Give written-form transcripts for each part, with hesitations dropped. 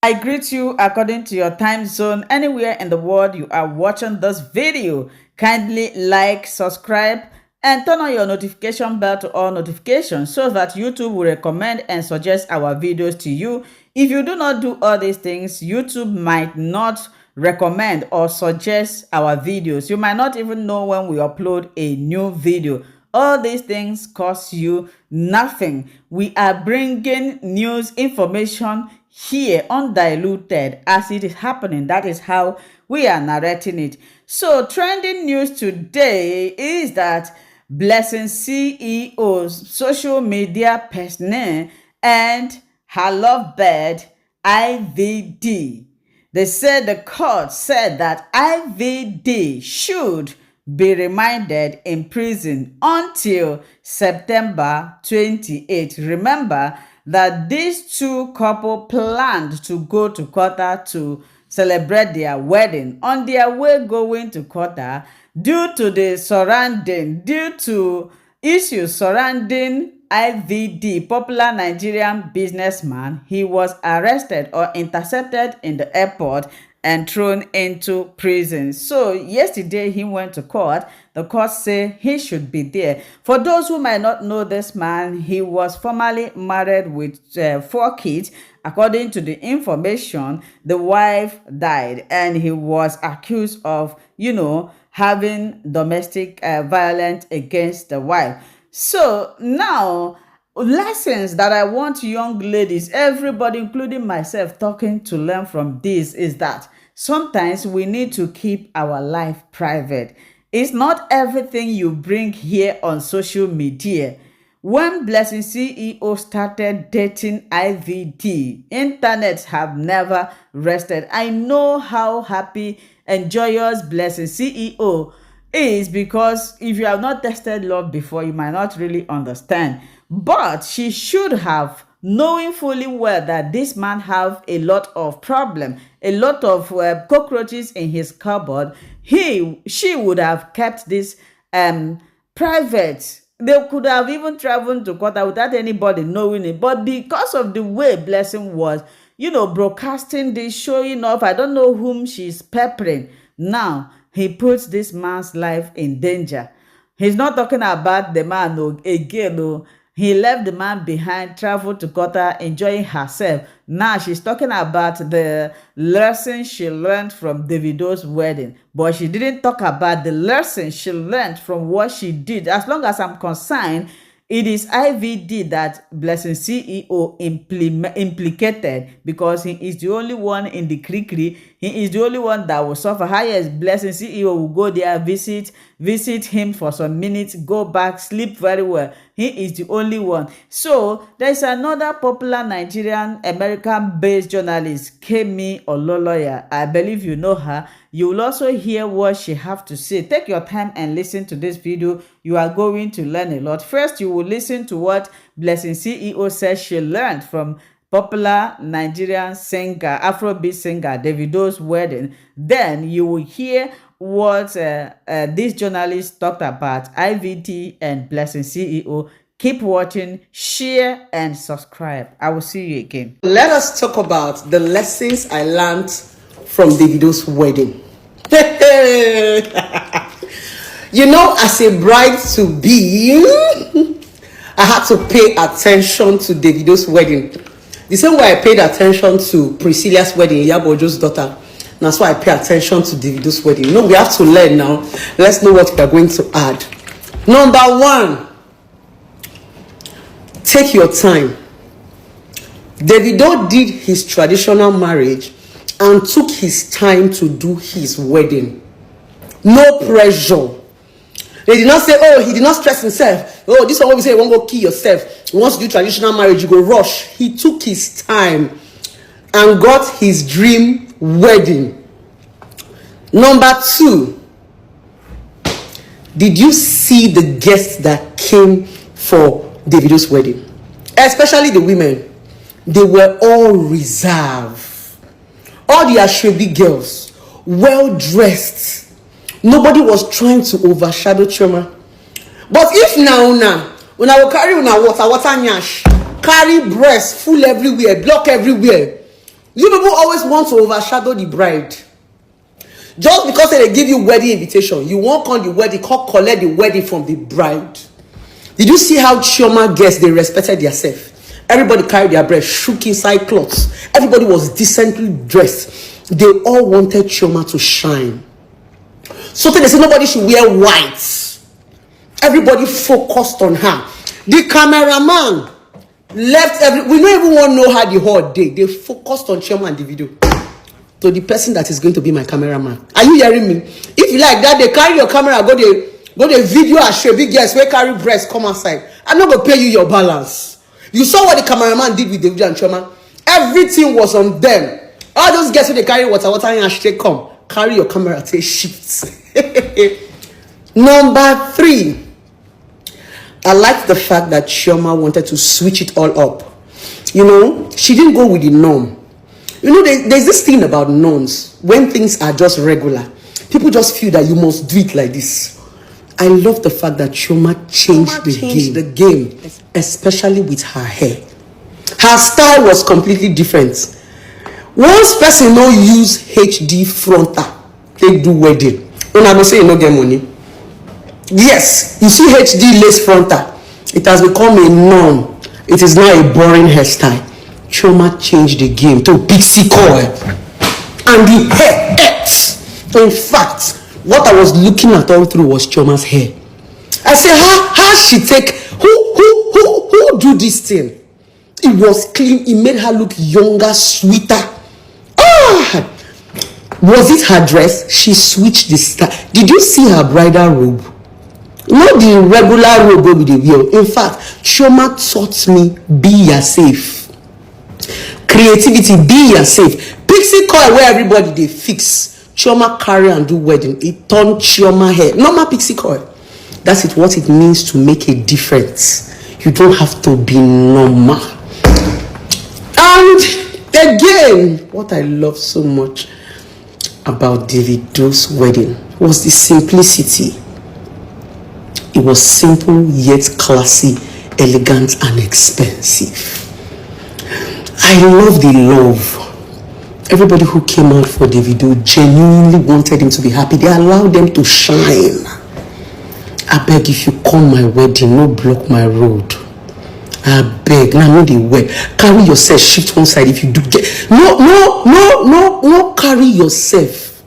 I greet you according to your time zone anywhere in the world you are watching this video. Kindly like, subscribe, and turn on your notification bell to all notifications so that YouTube will recommend and suggest our videos to you. If you do not do all these things, YouTube might not recommend or suggest our videos. You might not even know when we upload a new video. All these things cost you nothing. We are bringing news information here undiluted as it is happening. That is how we are narrating it. So trending news today is that Blessing CEO's social media personnel and her lovebird IVD. They said the court said that IVD should be remanded in prison until September 28. Remember that these two couple planned to go to Qatar to celebrate their wedding. On their way going to Qatar, due to issues surrounding IVD, popular Nigerian businessman, he was arrested or intercepted in the airport and thrown into prison. So yesterday he went to court. The court said he should be there. For those who might not know this man, he was formerly married with 4 kids. According to the information, the wife died and he was accused of, having domestic violence against the wife. So now, lessons that I want young ladies, everybody, including myself, talking to learn from this is that sometimes we need to keep our life private. It's not everything you bring here on social media. When Blessing CEO started dating IVD, internet have never rested. I know how happy and joyous Blessing CEO is, because if you have not tested love before, you might not really understand. But she should have, knowing fully well that this man have a lot of problem, a lot of cockroaches in his cupboard, she would have kept this private. They could have even traveled to Qatar without anybody knowing it. But because of the way Blessing was, broadcasting this, showing off, I don't know whom she's peppering. Now, he puts this man's life in danger. He's not talking about the man again. He left the man behind, traveled to Qatar, enjoying herself. Now she's talking about the lesson she learned from Davido's wedding. But she didn't talk about the lesson she learned from what she did. As long as I'm concerned, it is IVD that Blessing CEO implicated, because he is the only one in the Krikri. He is the only one that will suffer. Highest Blessing CEO will go there, visit him for some minutes, go back, sleep very well. He is the only one. So there's another popular Nigerian American-based journalist, Kemi Ololoya. I believe you know her. You will also hear what she have to say. Take your time and listen to this video. You are going to learn a lot. First, you will listen to what Blessing CEO says she learned from popular Nigerian singer, Afrobeat singer, Davido's wedding. Then you will hear what this journalist talked about IVD and Blessing CEO. Keep watching, share, and subscribe. I will see you again. Let us talk about the lessons I learned from Davido's wedding. As a bride-to-be, I had to pay attention to Davido's wedding. The same way I paid attention to Priscilla's wedding, Yabojo's daughter. That's why I pay attention to Davido's wedding. We have to learn now. Let's know what we are going to add. Number 1, take your time. Davido did his traditional marriage and took his time to do his wedding. No pressure. They did not say, he did not stress himself. This one will say, you won't go kill yourself. He wants to do traditional marriage, you go rush. He took his time and got his dream wedding. Number 2, did you see the guests that came for Davido's wedding? Especially the women. They were all reserved. All the Ashwebi girls, well dressed. Nobody was trying to overshadow Chioma. But if now, when I will carry water nyash, carry breast full everywhere, block everywhere, You people always want to overshadow the bride. Just because they give you wedding invitation, you won't call the wedding, collect the wedding from the bride. Did you see how Chioma guests, they respected themselves? Everybody carried their breath, shook inside clothes. Everybody was decently dressed. They all wanted Chioma to shine. So they said nobody should wear white. Everybody focused on her. The cameraman left we don't even want to know how the whole day. They focused on Chioma and the video. To the person that is going to be my cameraman. Are you hearing me? If you like that, they carry your camera, go the video and show big girls where carry breast come outside. I'm not gonna pay you your balance. You saw what the cameraman did with the video and Chioma. Everything was on them. All those girls who they carry water and straight come. Carry your camera, take shifts. Number 3. I like the fact that Chioma wanted to switch it all up. You know, she didn't go with the norm. You know, there's this thing about norms. When things are just regular, people just feel that you must do it like this. I love the fact that Chioma changed the game, especially with her hair. Her style was completely different. Once person no use HD frontal, they do wedding. When I go say you no get money. Yes, you see HD lace frontal. It has become a norm. It is now a boring hairstyle. Chioma changed the game to pixie coil. And the hair ate. In fact, what I was looking at all through was Chioma's hair. I said, how she take, who do this thing? It was clean. It made her look younger, sweeter. Ah! Was it her dress? She switched the style. Did you see her bridal robe? Not the regular robe with the veil. In fact, Chioma taught me, be yourself. Creativity, be yourself. Pixie coil where everybody they fix. Chioma carry and do wedding. It turned Chioma hair. Normal pixie coil. That's it. What it means to make a difference. You don't have to be normal. And again, what I love so much about Davido's wedding was the simplicity. It was simple yet classy, elegant and expensive. I love the love. Everybody who came out for Davido genuinely wanted him to be happy. They allowed them to shine. I beg, if you come my wedding, no block my road. I beg. Now no they wear. Carry yourself, shift one side if you do get. No, carry yourself.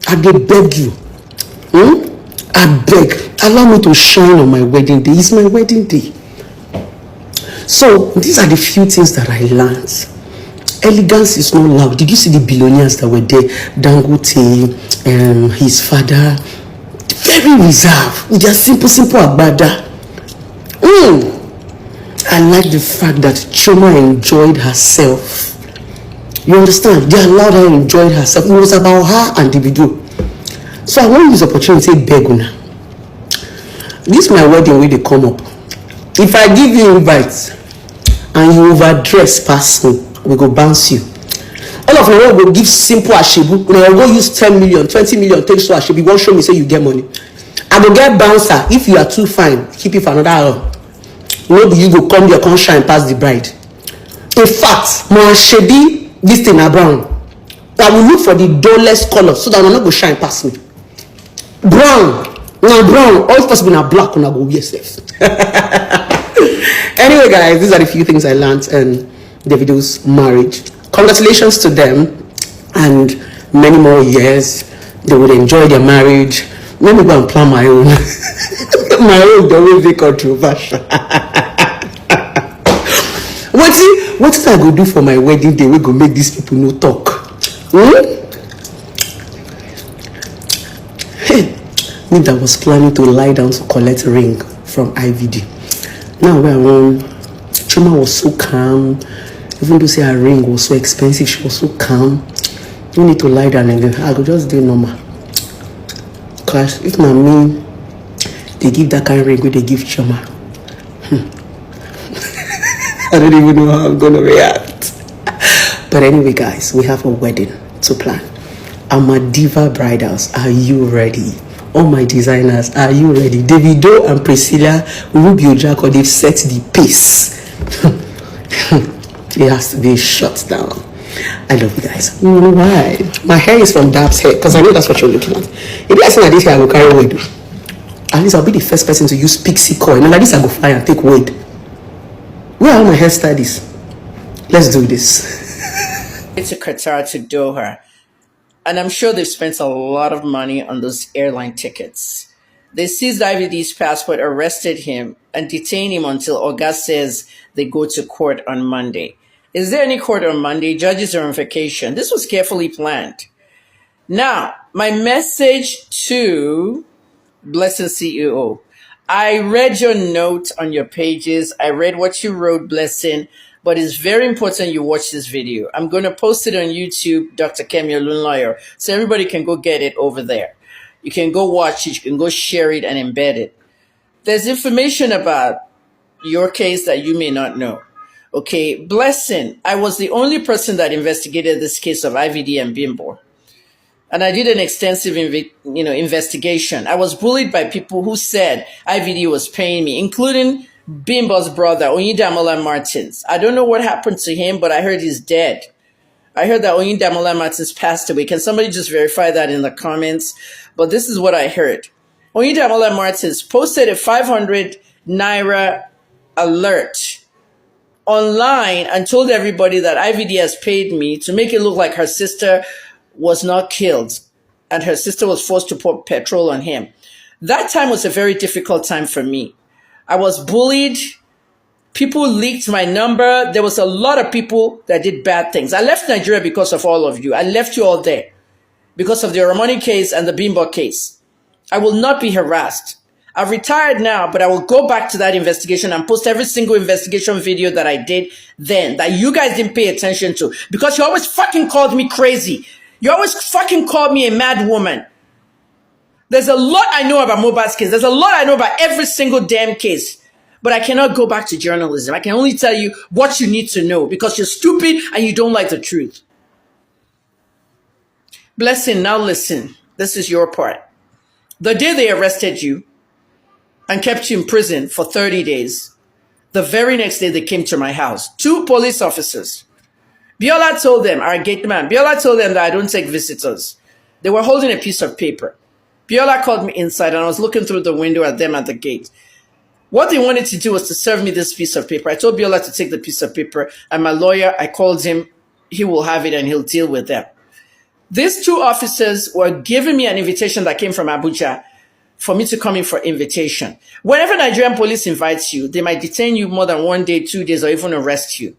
I beg you. I beg. Allow me to shine on my wedding day. It's my wedding day. So these are the few things that I learned. Elegance is not loud. Did you see the billionaires that were there? Dangote, his father, very reserved. With their simple agbada. I like the fact that Chioma enjoyed herself. You understand? They allowed her to enjoy herself. It was about her and Davido. So I want to use the opportunity to say, Beguna. This is my wedding where they come up. If I give you invites and you overdress past me, we go bounce you. All of you will give simple ashebu. We will go use 10 million, 20 million, take to ashebu. You won't show me say you get money. I go get bouncer. If you are too fine, keep it for another hour. Maybe you go come there, come shine past the bride. In fact, my ashebi, this thing are brown. I will look for the dullest color so that I will not go shine past me. Brown. Now brown. All possible now black when I go wear safe. Anyway, guys, these are the few things I learned in Davido's marriage. Congratulations to them, and many more years. They would enjoy their marriage. Let me go and plan my own. My own, they will be controversial. What did I go do for my wedding day? We go make these people no talk. Hey, me that was planning to lie down to collect a ring from IVD. Now where I want, Chioma was so calm. Even though say her ring was so expensive, she was so calm. You need to lie down and I go just do normal. Cause if na me, they give that kind of ring where they give Chioma. I don't even know how I'm gonna react. But anyway, guys, we have a wedding to plan. Amadiva Bridals, are you ready? All my designers, are you ready? Davido and Priscilla Rubio Jacko, they've set the pace. It has to be shut down. I love you guys. Why? My hair is from Dab's hair because I know that's what you're looking at. If I say like this hair, I will carry weight. At least I'll be the first person to use pixie coil. And like this, I go fly and take weight. Where are my hairstylists? Let's do this. To Qatar to Doha. And I'm sure they've spent a lot of money on those airline tickets. They seized IVD's passport, arrested him, and detained him until August says they go to court on Monday. Is there any court on Monday? Judges are on vacation. This was carefully planned. Now, my message to Blessing CEO. I read your note on your pages. I read what you wrote, Blessing, but it's very important you watch this video. I'm going to post it on YouTube, Dr. Kemi Olunloyo, so everybody can go get it over there. You can go watch it, you can go share it and embed it. There's information about your case that you may not know. Okay, Blessing, I was the only person that investigated this case of IVD and Bimbo. And I did an extensive investigation. I was bullied by people who said IVD was paying me, including Bimbo's brother, Oyindamola Martins. I don't know what happened to him, but I heard he's dead. I heard that Oyindamola Martins passed away. Can somebody just verify that in the comments? But this is what I heard. Oyindamola Martins posted a 500 Naira alert online and told everybody that IVD has paid me to make it look like her sister was not killed and her sister was forced to pour petrol on him. That time was a very difficult time for me. I was bullied. People leaked my number. There was a lot of people that did bad things. I left Nigeria because of all of you. I left you all there because of the Romani case and the Bimbo case. I will not be harassed. I've retired now, but I will go back to that investigation and post every single investigation video that I did then that you guys didn't pay attention to because you always fucking called me crazy. You always fucking called me a mad woman. There's a lot I know about Mohbad's case. There's a lot I know about every single damn case. But I cannot go back to journalism. I can only tell you what you need to know because you're stupid and you don't like the truth. Blessing, now listen. This is your part. The day they arrested you and kept you in prison for 30 days, the very next day they came to my house. 2 police officers. Biola told them, our gate man, Biola told them that I don't take visitors. They were holding a piece of paper. Biola called me inside and I was looking through the window at them at the gate. What they wanted to do was to serve me this piece of paper. I told Biola to take the piece of paper and my lawyer, I called him, he will have it and he'll deal with them. These 2 officers were giving me an invitation that came from Abuja for me to come in for invitation. Whenever Nigerian police invites you, they might detain you more than 1 day, 2 days, or even arrest you.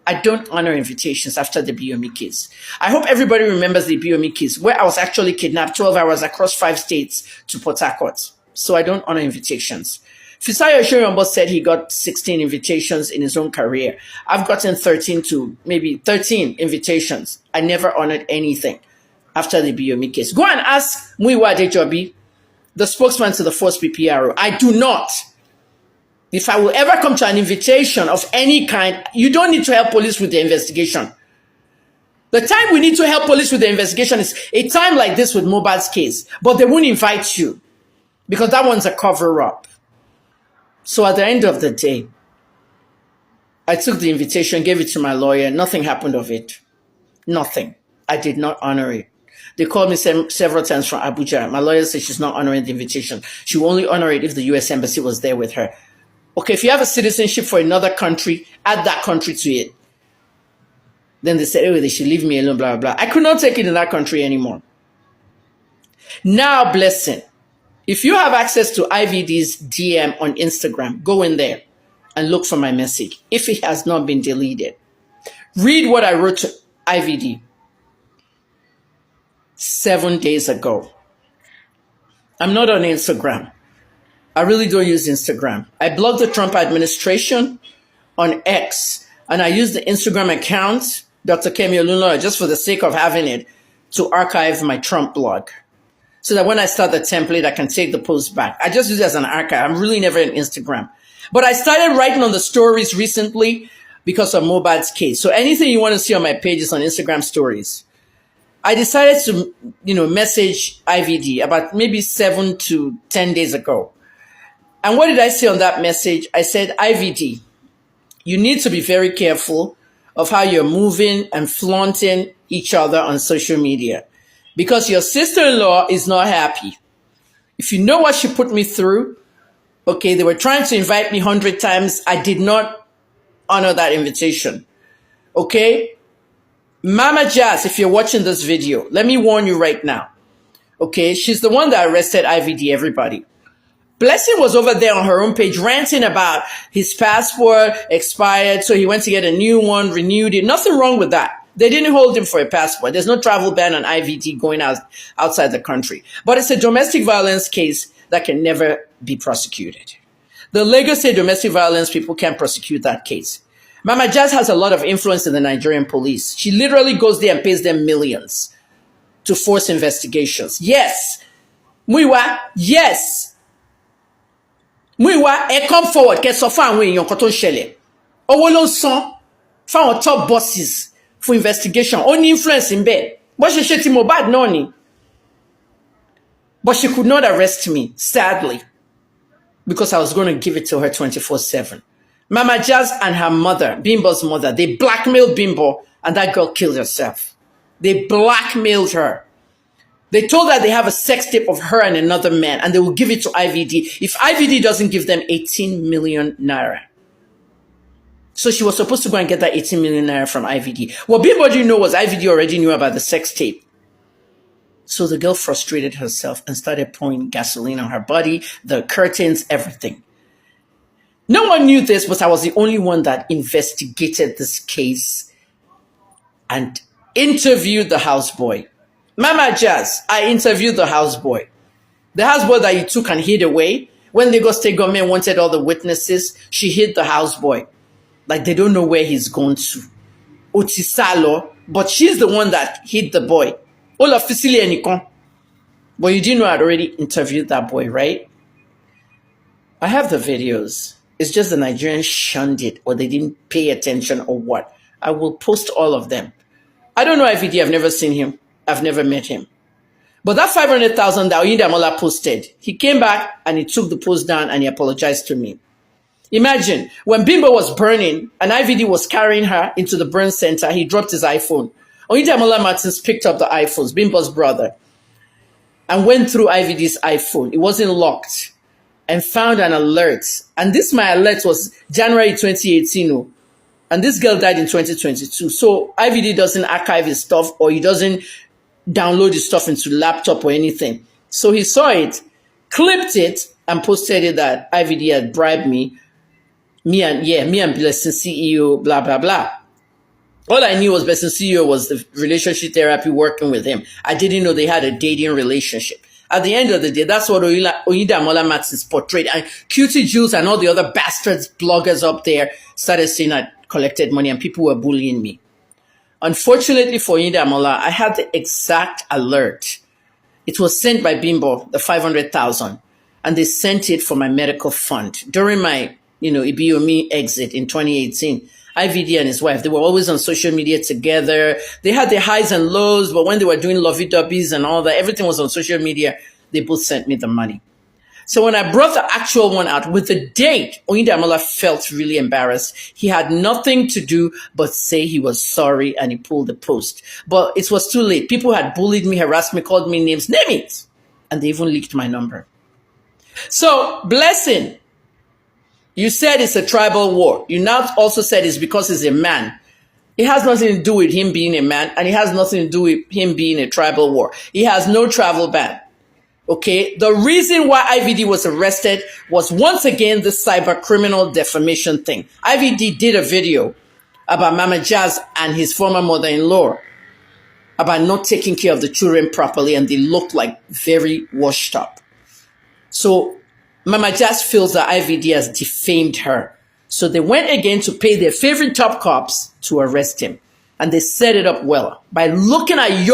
I don't honor invitations after the Biomi case. I hope everybody remembers the Biomi case where I was actually kidnapped 12 hours across 5 states to Port Harcourt. So I don't honor invitations. Fisayo Shoyombo said he got 16 invitations in his own career. I've gotten 13 to maybe 13 invitations. I never honored anything after the Biomi case. Go and ask Muiwa Adejobi, the spokesman to the Force PPRO. I do not. If I will ever come to an invitation of any kind, you don't need to help police with the investigation. The time we need to help police with the investigation is a time like this with Mohbad's case, but they won't invite you because that one's a cover-up. So at the end of the day, I took the invitation, gave it to my lawyer. Nothing happened of it. Nothing. I did not honor it. They called me several times from Abuja. My lawyer said she's not honoring the invitation. She will only honor it if the U.S. Embassy was there with her. Okay, if you have a citizenship for another country, add that country to it. Then they said, oh, they should leave me alone, blah, blah, blah. I could not take it in that country anymore. Now, Blessing, if you have access to IVD's DM on Instagram, go in there and look for my message. If it has not been deleted, read what I wrote to IVD 7 days ago. I'm not on Instagram. I really don't use Instagram. I blocked the Trump administration on X, and I used the Instagram account, Dr. Kemi Olunloyo, just for the sake of having it, to archive my Trump blog. So that when I start the template, I can take the post back. I just use it as an archive. I'm really never on Instagram. But I started writing on the stories recently because of Mohbad's case. So anything you want to see on my page is on Instagram stories. I decided to, message IVD about maybe 7 to 10 days ago. And what did I say on that message? I said, IVD, you need to be very careful of how you're moving and flaunting each other on social media. Because your sister-in-law is not happy. If you know what she put me through, okay, they were trying to invite me 100 times. I did not honor that invitation. Okay? Mama Jazz, if you're watching this video, let me warn you right now. Okay? She's the one that arrested IVD, everybody. Blessing was over there on her own page ranting about his passport expired, so he went to get a new one, renewed it. Nothing wrong with that. They didn't hold him for a passport. There's no travel ban on IVD going outside the country. But it's a domestic violence case that can never be prosecuted. The Lagos State domestic violence people can't prosecute that case. Mama Jazz has a lot of influence in the Nigerian police. She literally goes there and pays them millions to force investigations. Yes. Muiwa, yes. Muiwa, come forward. Kẹ́ sọ fún àwọn èèyàn kan tó ń ṣẹlẹ̀. Owó ló ń san fáwọn top bosses for investigation. Ó ní influence in bẹ́ẹ̀. Bó ṣe ṣe ti Mohbad náà ni. But she could not arrest me, sadly, because I was going to give it to her 24/7. Mama Jazz and her mother, Bimbo's mother, they blackmailed Bimbo, and that girl killed herself. They blackmailed her. They told her they have a sex tape of her and another man, and they will give it to IVD if IVD doesn't give them 18 million naira. So she was supposed to go and get that 18 million naira from IVD. What Bimbo didn't know was IVD already knew about the sex tape. So the girl frustrated herself and started pouring gasoline on her body, the curtains, everything. No one knew this, but I was the only one that investigated this case and interviewed the houseboy. Mama Jazz, I interviewed the houseboy. The houseboy that you took and hid away. When Lagos State government wanted all the witnesses, she hid the houseboy. Like they don't know where he's gone to. Otisalo, but she's the one that hid the boy. All officially anycon. But you didn't know I'd already interviewed that boy, right? I have the videos. It's just the Nigerians shunned it, or they didn't pay attention, or what. I will post all of them. I don't know IVD. I've never seen him. I've never met him. But that 500,000 that Oyindamola posted, he came back and he took the post down and he apologized to me. Imagine, when Bimbo was burning and IVD was carrying her into the burn center, he dropped his iPhone. Oyindamola Martins picked up the iPhones, Bimbo's brother, and went through IVD's iPhone. It wasn't locked, and found an alert. And this my alert was January 2018. And this girl died in 2022. So IVD doesn't archive his stuff, or he doesn't download his stuff into laptop or anything. So he saw it, clipped it, and posted it that IVD had bribed me. Me and Blessing CEO, blah, blah, blah. All I knew was Blessing CEO was the relationship therapy working with him. I didn't know they had a dating relationship. At the end of the day, that's what Oyindamola Martins portrayed. And Cutie Jules and all the other bastards bloggers up there started saying I collected money and people were bullying me. Unfortunately for Oyindamola, I had the exact alert. It was sent by Bimbo, the 500,000, and they sent it for my medical fund. During my, Ibiomi exit in 2018, IVD and his wife, they were always on social media together. They had their highs and lows, but when they were doing lovey-dovey's and all that, everything was on social media. They both sent me the money. So when I brought the actual one out with the date, Oyindamola felt really embarrassed. He had nothing to do but say he was sorry and he pulled the post. But it was too late. People had bullied me, harassed me, called me names, name it. And they even leaked my number. So, Blessing, you said it's a tribal war. You now also said it's because he's a man. It has nothing to do with him being a man, and it has nothing to do with him being a tribal war. He has no travel ban. Okay, the reason why IVD was arrested was once again the cyber criminal defamation thing. IVD did a video about Mama Jazz and his former mother-in-law about not taking care of the children properly, and they looked like very washed up. So Mama Jazz feels that IVD has defamed her. So they went again to pay their favorite top cops to arrest him. And they set it up well by looking at your